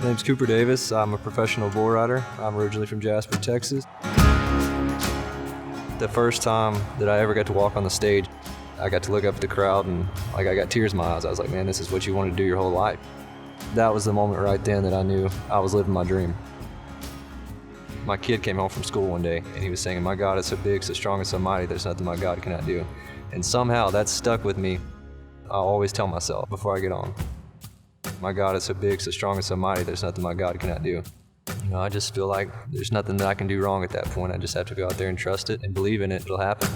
My name's Cooper Davis. I'm a professional bull rider. I'm originally from Jasper, Texas. The first time that I ever got to walk on the stage, I got to look up at the crowd and I got tears in my eyes. I was like, man, this is what you want to do your whole life. That was the moment right then that I knew I was living my dream. My kid came home from school one day and he was saying, my God is so big, so strong, and so mighty, there's nothing my God cannot do. And somehow that stuck with me. I always tell myself before I get on, my God is so big, so strong, and so mighty, there's nothing my God cannot do. I just feel like there's nothing that I can do wrong at that point. I just have to go out there and trust it and believe in it. It'll happen.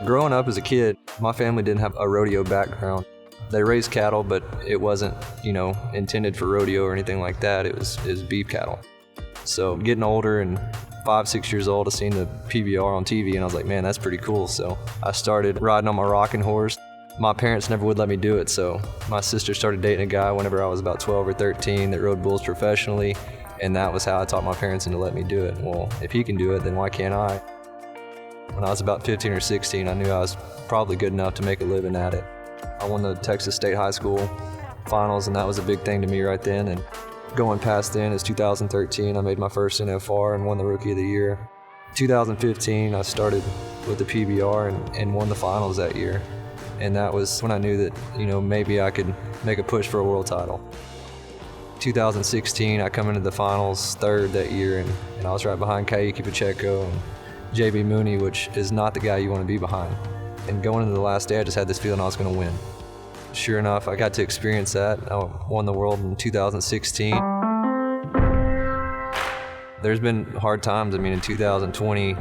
Growing up as a kid, my family didn't have a rodeo background. They raised cattle, but it wasn't, intended for rodeo or anything like that. It was beef cattle. So getting older and 5, 6 years old, I seen the PBR on TV and I was like, man, that's pretty cool. So I started riding on my rocking horse. My parents never would let me do it, so my sister started dating a guy whenever I was about 12 or 13 that rode bulls professionally, and that was how I taught my parents into let me do it. Well, if he can do it, then why can't I? When I was about 15 or 16, I knew I was probably good enough to make a living at it. I won the Texas State High School finals, and that was a big thing to me right then. And going past then is 2013, I made my first NFR and won the Rookie of the Year. 2015, I started with the PBR and won the finals that year. And that was when I knew that, maybe I could make a push for a world title. 2016, I come into the finals third that year, and I was right behind Kayuki Pacheco and JB Mooney, which is not the guy you want to be behind. And going into the last day, I just had this feeling I was going to win. Sure enough, I got to experience that. I won the world in 2016. There's been hard times. In 2020,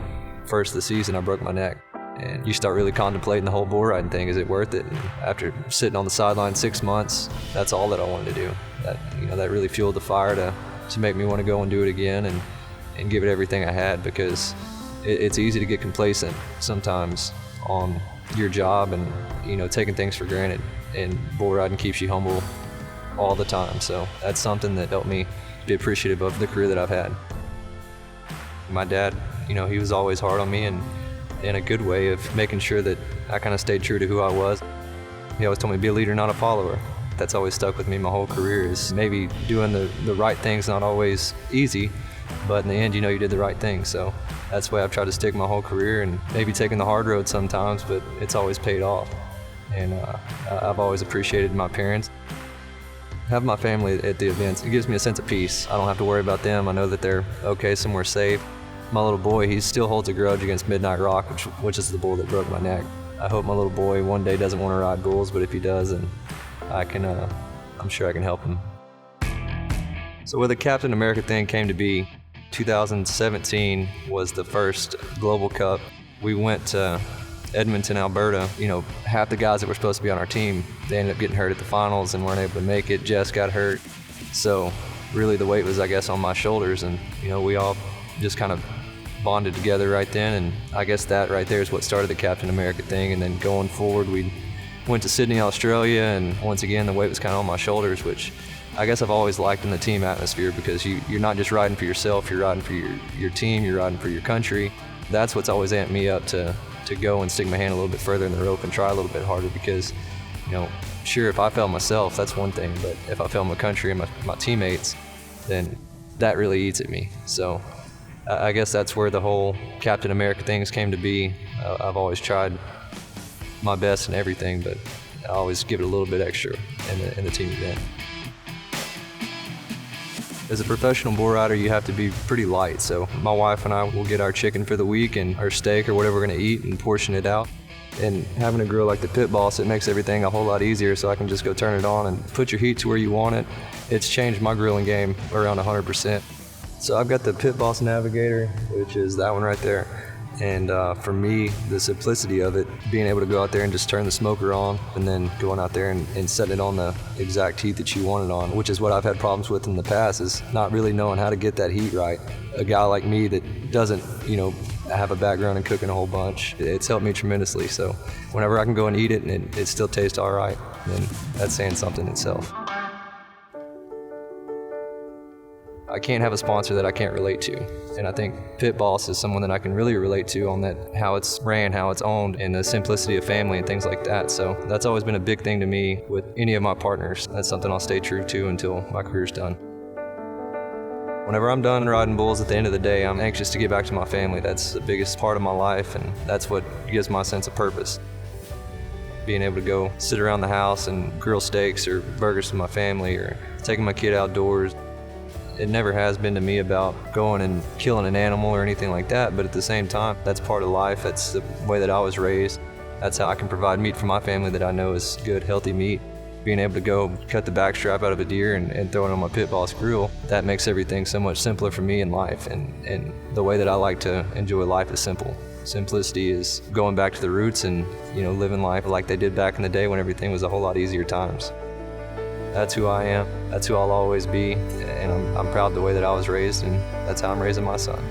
first of the season, I broke my neck. And you start really contemplating the whole bull riding thing. Is it worth it? And after sitting on the sideline 6 months, that's all that I wanted to do. That really fueled the fire to make me want to go and do it again and give it everything I had, because it's easy to get complacent sometimes on your job and taking things for granted. And bull riding keeps you humble all the time. So that's something that helped me be appreciative of the career that I've had. My dad, he was always hard on me, and in a good way of making sure that I kind of stayed true to who I was. He always told me, be a leader, not a follower. That's always stuck with me my whole career, is maybe doing the right thing's not always easy, but in the end, you did the right thing. So that's the way I've tried to stick my whole career, and maybe taking the hard road sometimes, but it's always paid off. And I've always appreciated my parents. Having my family at the events, it gives me a sense of peace. I don't have to worry about them. I know that they're okay, somewhere safe. My little boy, he still holds a grudge against Midnight Rock, which is the bull that broke my neck. I hope my little boy one day doesn't want to ride bulls, but if he does, then I'm sure I can help him. So where the Captain America thing came to be, 2017 was the first Global Cup. We went to Edmonton, Alberta. Half the guys that were supposed to be on our team, they ended up getting hurt at the finals and weren't able to make it. Jess got hurt. So really the weight was, I guess, on my shoulders, and we all just kind of bonded together right then, and I guess that right there is what started the Captain America thing. And then going forward, we went to Sydney, Australia, and once again the weight was kind of on my shoulders, which I guess I've always liked in the team atmosphere, because you're not just riding for yourself, you're riding for your team, you're riding for your country. That's what's always amped me up to go and stick my hand a little bit further in the rope and try a little bit harder, because sure, if I fail myself, that's one thing, but if I fail my country and my teammates, then that really eats at me. So I guess that's where the whole Captain America things came to be. I've always tried my best in everything, but I always give it a little bit extra in the team event. As a professional bull rider, you have to be pretty light. So my wife and I will get our chicken for the week and our steak or whatever we're gonna eat and portion it out. And having a grill like the Pit Boss, it makes everything a whole lot easier, so I can just go turn it on and put your heat to where you want it. It's changed my grilling game around 100%. So I've got the Pit Boss Navigator, which is that one right there. And for me, the simplicity of it, being able to go out there and just turn the smoker on and then going out there and setting it on the exact heat that you want it on, which is what I've had problems with in the past, is not really knowing how to get that heat right. A guy like me that doesn't, have a background in cooking a whole bunch, it's helped me tremendously. So whenever I can go and eat it and it still tastes all right, then that's saying something itself. I can't have a sponsor that I can't relate to. And I think Pit Boss is someone that I can really relate to on that, how it's ran, how it's owned, and the simplicity of family and things like that. So that's always been a big thing to me with any of my partners. That's something I'll stay true to until my career's done. Whenever I'm done riding bulls at the end of the day, I'm anxious to get back to my family. That's the biggest part of my life, and that's what gives my sense of purpose. Being able to go sit around the house and grill steaks or burgers with my family, or taking my kid outdoors. It never has been to me about going and killing an animal or anything like that, but at the same time, that's part of life. That's the way that I was raised. That's how I can provide meat for my family that I know is good, healthy meat. Being able to go cut the back strap out of a deer and throw it on my Pit Boss grill, that makes everything so much simpler for me in life. And the way that I like to enjoy life is simple. Simplicity is going back to the roots and, living life like they did back in the day when everything was a whole lot easier times. That's who I am. That's who I'll always be. And I'm proud of the way that I was raised, and that's how I'm raising my son.